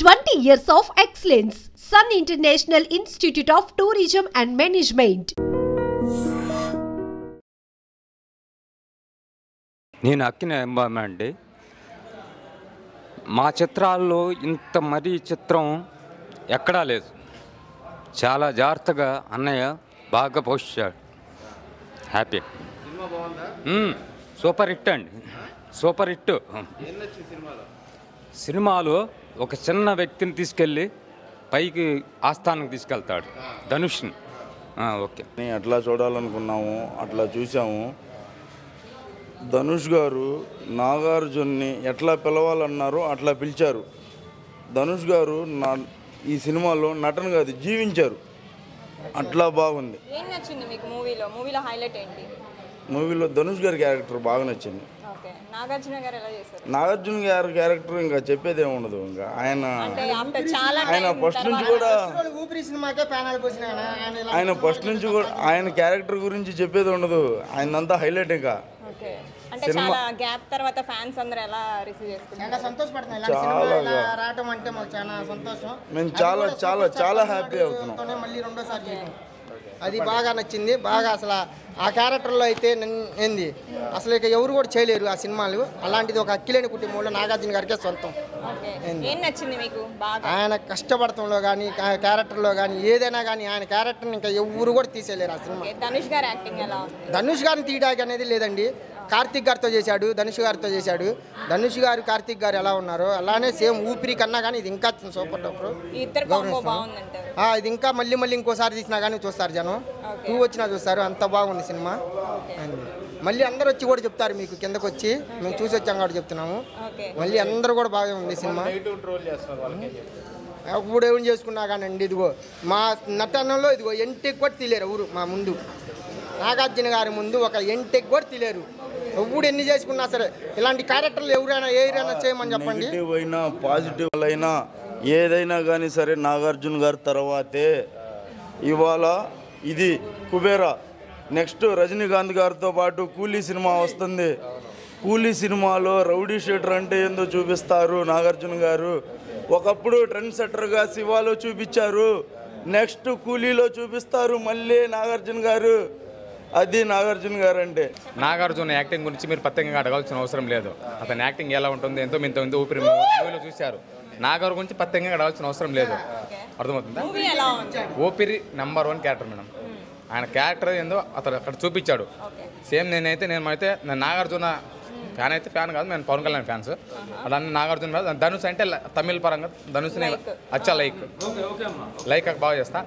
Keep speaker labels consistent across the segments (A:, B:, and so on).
A: 20 years of excellence. Sun International Institute of Tourism and Management.
B: నేను అక్కిన ఎంబామ్మ అండి. మా చిత్రాల్లో ఇంత మరీ చిత్రం ఎక్కడా లేదు. చాలా జాగ్రత్తగా అన్నయ్య బాగా పోషించాడు. హ్యాపీ. సూపర్ హిట్ అండి, సూపర్ హిట్. సినిమాలో ఒక చిన్న వ్యక్తిని తీసుకెళ్ళి పైకి ఆస్థానం తీసుకెళ్తాడు, ధనుష్ని. ఓకే,
C: అట్లా చూడాలనుకున్నాము, అట్లా చూసాము. ధనుష్ గారు నాగార్జున్ని ఎట్లా పిలవాలన్నారో అట్లా పిలిచారు. ధనుష్ గారు ఈ సినిమాలో నటన కాదు, జీవించారు. అట్లా బాగుంది.
D: ఏం నచ్చింది మీకు మూవీలో హైలైట్ ఏంటి?
C: మూవీలో ధనుష్ గారి క్యారెక్టర్ బాగా నచ్చింది.
D: నాగార్జున గారు ఎలా చేశారు?
C: నాగార్జున గారి క్యారెక్టర్ ఇంకా చెప్పేదే ఉండదు. ఇంకా ఆయన ఫస్ట్ నుంచి కూడా ఆయన క్యారెక్టర్ గురించి చెప్పేది ఉండదు. ఆయనంతా హైలైట్. ఇంకా
D: చాలా గ్యాప్ తర్వాత ఫ్యాన్స్ అందరూ ఎలా రిసీవ్ చేసుకున్నారు?
C: మేము చాలా చాలా చాలా హ్యాపీ అవుతున్నాం.
E: అది బాగా నచ్చింది. బాగా అసలు ఆ క్యారెక్టర్లో అయితే ఏంది అసలు ఇక ఎవరు కూడా చేయలేరు ఆ సినిమాలు. అలాంటిది ఒక అక్కిలేని కుటుంబంలో నాగార్జున గారికే సొంతం. ఆయన కష్టపడటంలో కానీ క్యారెక్టర్లో కానీ ఏదైనా కానీ ఆయన క్యారెక్టర్ని ఇంకా ఎవరు కూడా తీసేయలేరు ఆ సినిమా. ధనుష్ గారిని తీయడానికి అనేది లేదండి. కార్తిక్ గారితో చేశాడు, ధనుష్ గారితో చేశాడు. ధనుష్ గారు కార్తిక్ గారు ఎలా ఉన్నారో అలానే సేమ్ ఊపిరి కన్నా కానీ ఇది ఇంకా సూపర్ టూపర్. ఇది ఇంకా మళ్ళీ ఇంకోసారి తీసినా కానీ చూస్తారు జనం. 2 వచ్చినా చూస్తారు. అంత బాగుంది సినిమా. మళ్ళీ అందరూ వచ్చి కూడా చెప్తారు మీకు, కిందకు వచ్చి మేము చూసి వచ్చాం కాబట్టి చెప్తున్నాము. మళ్ళీ అందరూ కూడా బాగా ఉంది సినిమా. అప్పుడు ఏం చేసుకున్నా కానండి, ఇదిగో మా నటనలో ఇదిగో ఎంటెక్ కూడా తీలేరు ఎవరు మా ముందు. నాగార్జున గారి ముందు ఒక ఎంటెక్ కూడా తీలేరు. ఎప్పుడు ఎన్ని చేసుకున్నా సరే ఇలాంటి క్యారెక్టర్లు ఎవరైనా చేయమని చెప్పండి.
C: నెగిటివ్ అయినా పాజిటివ్ అయినా ఏదైనా కానీ సరే నాగార్జున గారి తర్వాతే. ఇవాళ ఇది కుబేరా, నెక్స్ట్ రజనీకాంత్ గారితో పాటు కూలీ సినిమా వస్తుంది. కూలీ సినిమాలో రౌడీ షీటర్ అంటే ఏందో చూపిస్తారు నాగార్జున గారు. ఒకప్పుడు ట్రెండ్ సెట్టర్గా శివాలో చూపించారు, నెక్స్ట్ కూలీలో చూపిస్తారు మళ్ళీ నాగార్జున గారు. అది నాగార్జున గారు అంటే.
F: నాగార్జున యాక్టింగ్ గురించి మీరు ప్రత్యేకంగా అడగాల్సిన అవసరం లేదు. అతని యాక్టింగ్ ఎలా ఉంటుంది ఎంతో ఇంత ఊపిరి మూవీలో చూశారు. నాగార్జున గురించి ప్రత్యేకంగా అడగాల్సిన అవసరం లేదు. అర్థమవుతుందా? ఊపిరి నెంబర్ 1 క్యారెక్టర్ మేడం. ఆయన క్యారెక్టర్ ఏందో అతను అక్కడ చూపించాడు. సేమ్ నేను నాగార్జున ఫ్యాన్ అయితే ఫ్యాన్ కాదు, నేను పవన్ కళ్యాణ్ ఫ్యాన్స్. అలా నాగార్జున ధనుష్ అంటే తమిళ పరంగా ధనుష్ని అచ్చా లైక్ బాగా చేస్తా.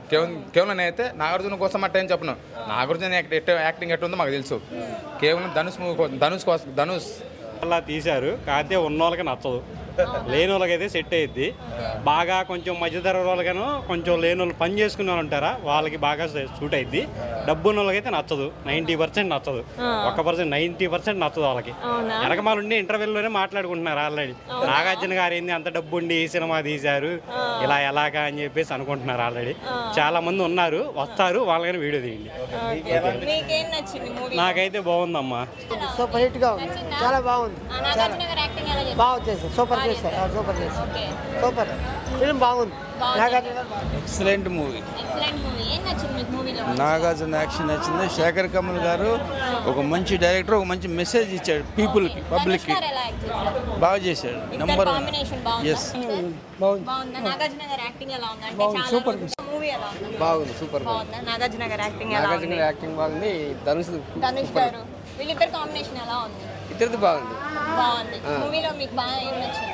F: కేవలం నేనైతే నాగార్జున కోసం అంటే ఏం చెప్పను. నాగార్జున యాక్టింగ్ ఎట్టుందో మాకు తెలుసు. కేవలం ధనుష్
G: అలా తీశారు. కాకపోతే ఉన్న వాళ్ళకి నచ్చదు, లేని వాళ్ళకైతే సెట్ అయ్యిద్ది. బాగా కొంచెం మధ్యధర వాళ్ళకను కొంచెం లేని వాళ్ళు పని చేసుకునే వాళ్ళు ఉంటారా వాళ్ళకి బాగా సూట్ అయ్యిద్ది. డబ్బు ఉన్న వాళ్ళకైతే నచ్చదు, 90% నచ్చదు. 1% 90% నచ్చదు వాళ్ళకి. వెనకమాల ఉండి ఇంటర్వ్యూలోనే మాట్లాడుకుంటున్నారు ఆల్రెడీ. నాగార్జున గారు ఏంది అంత డబ్బు ఉండి ఈ సినిమా తీశారు ఇలా ఎలాగా అని చెప్పేసి అనుకుంటున్నారు ఆల్రెడీ. చాలా మంది ఉన్నారు, వస్తారు, వాళ్ళకైనా వీడియో తీయండి. నాకైతే బాగుందమ్మా,
E: సూపర్ హిట్ గా ఉంది, చాలా బాగుంది. బాగా చేశారు, సూపర్ సూపర్ ఫిల్మ్ బాగుంది.
C: Excellent movie. నాగార్జున యాక్షన్ నచ్చింది. శేఖర్ కమల్ గారు ఒక మంచి డైరెక్టర్, ఒక మంచి మెసేజ్ ఇచ్చాడు పీపుల్కి, పబ్లిక్కి. బాగా చేశాడు. నెంబర్ 1. ఎస్,
E: సూపర్ బాగుంది. సూపర్
D: నాగార్జున గారి
E: యాక్టింగ్ బాగుంది.
D: ధనుష్ గారు వీళ్ళిద్దరు కాంబినేషన్ ఎలా ఉంది?
E: ఇద్దరిది బాగుంది.
D: మూవీలో మీకు బాగా ఏం నచ్చింది?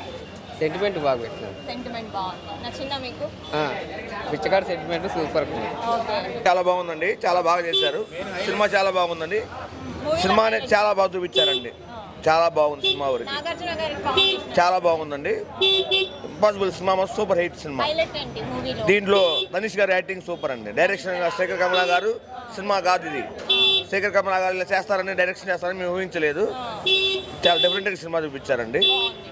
E: సెంటిమెంట్ బాగా పెట్టినారు.
D: సెంటిమెంట్ బాగుంది. నచ్చిందా మీకు?
E: పిచ్చగాడు సెంటిమెంట్ సూపర్.
H: చాలా బాగుందండి, చాలా బాగా చేశారు. సినిమా చాలా బాగుందండి. సినిమా అనేది చాలా బాగా చూపించారండి. చాలా బాగుంది సినిమా వరకు. చాలా బాగుందండి. Impossible cinema super hit cinema. దీంట్లో ధనుష్ గారి యాక్టింగ్ సూపర్ అండి. డైరెక్షన్ శేఖర్ కమల గారు. సినిమా కాదు ఇది, శేఖర్ కమల గారు ఇలా చేస్తారని డైరెక్షన్ చేస్తారని మేము ఊహించలేదు. చాలా డిఫరెంట్గా సినిమా చూపించారండి,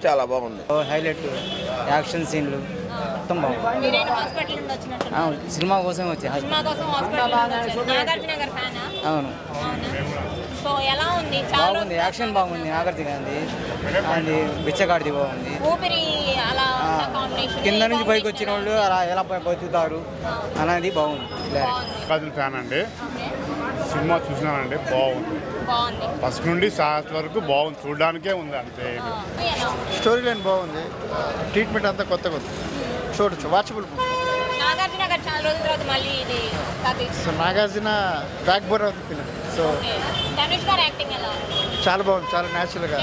H: చాలా బాగుంది.
I: హైలైట్ యాక్షన్ సీన్లు మొత్తం బాగుంది. సినిమా కోసం వచ్చి అవును బాగుంది, యాక్షన్ బాగుంది. నాగార్జున అది బిచ్చగాడిది బాగుంది. కింద నుంచి పైకి వచ్చిన వాళ్ళు అలా ఎలా బతుకుతారు అనేది బాగుంది.
J: ఫ్యాన్ అండి, సినిమా చూసినానండి, బాగుంది. ఫస్ట్ నుండి లాస్ట్ వరకు బాగుంది, చూడడానికే ఉంది అంతే.
E: స్టోరీ లైన్ బాగుంది, ట్రీట్మెంట్ అంతా కొత్తగా చూడొచ్చు, watchable. So Nagarjuna back bone of the film. So చాలా బాగుంది, చాలా న్యాచురల్గా.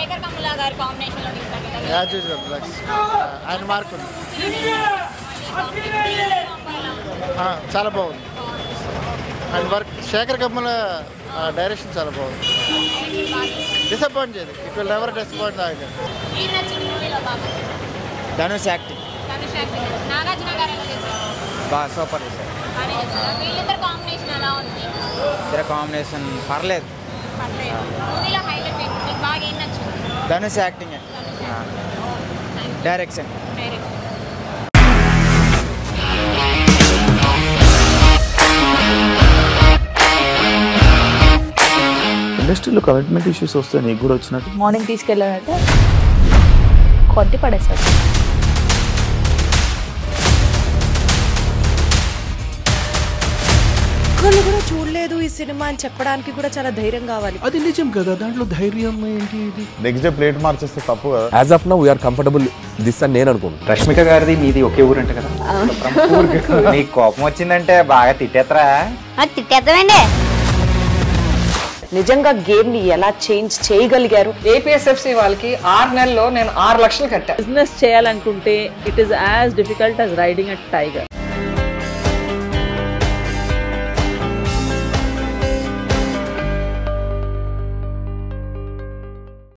E: యాజ్ యూజువల్ ఆయన మార్క్ ఉంది, చాలా బాగుంది. And work Sekhar Kammula direction చాలా బాగుంది. డిసప్పాయింట్ చేయదు, it will never disappoint.
I: Dhanush acting బాగా సూపర్ చేశారు. ఇద్దరు కాంబినేషన్ పర్లేదు. Dhanush acting, direction.
K: ఇండస్ట్రీలో కమిట్మెంట్ ఇష్యూస్ వస్తే నీకు కూడా వచ్చినట్టు?
L: మార్నింగ్ తీసుకెళ్ళానంటే కొట్టి పడేస్తారు.
M: ఒక్కళ్ళు కూడా చూడలేదు ఈ సినిమా అని చెప్పడానికి కూడా చాలా ధైర్యం కావాలి.
K: అది నిజం కదా, దాంట్లో ధైర్యం ఏంటి? నెక్స్ట్ డే ప్లేట్ మార్చేస్తే తప్పు కదా.
N: As of now we are comfortable this అని నేను అనుకుంటున్నాను.
O: రష్మిక గారిది మీది ఒకే ఊరు అంట కదా. నీకు కోపం వచ్చిందంటే బాగా తిట్టేత్తరా?
L: తిట్టేద్దామండి. నిజంగా గేమ్ ని ఎలా చేంజ్ చేయగలిగారు?
P: ఏపీఎస్ఎఫ్సి వాళ్ళకి 6 నెలల్లో నేను 6 లక్షలు కట్టా.
L: బిజినెస్ చేయాలనుకుంటే it is as difficult as riding a tiger.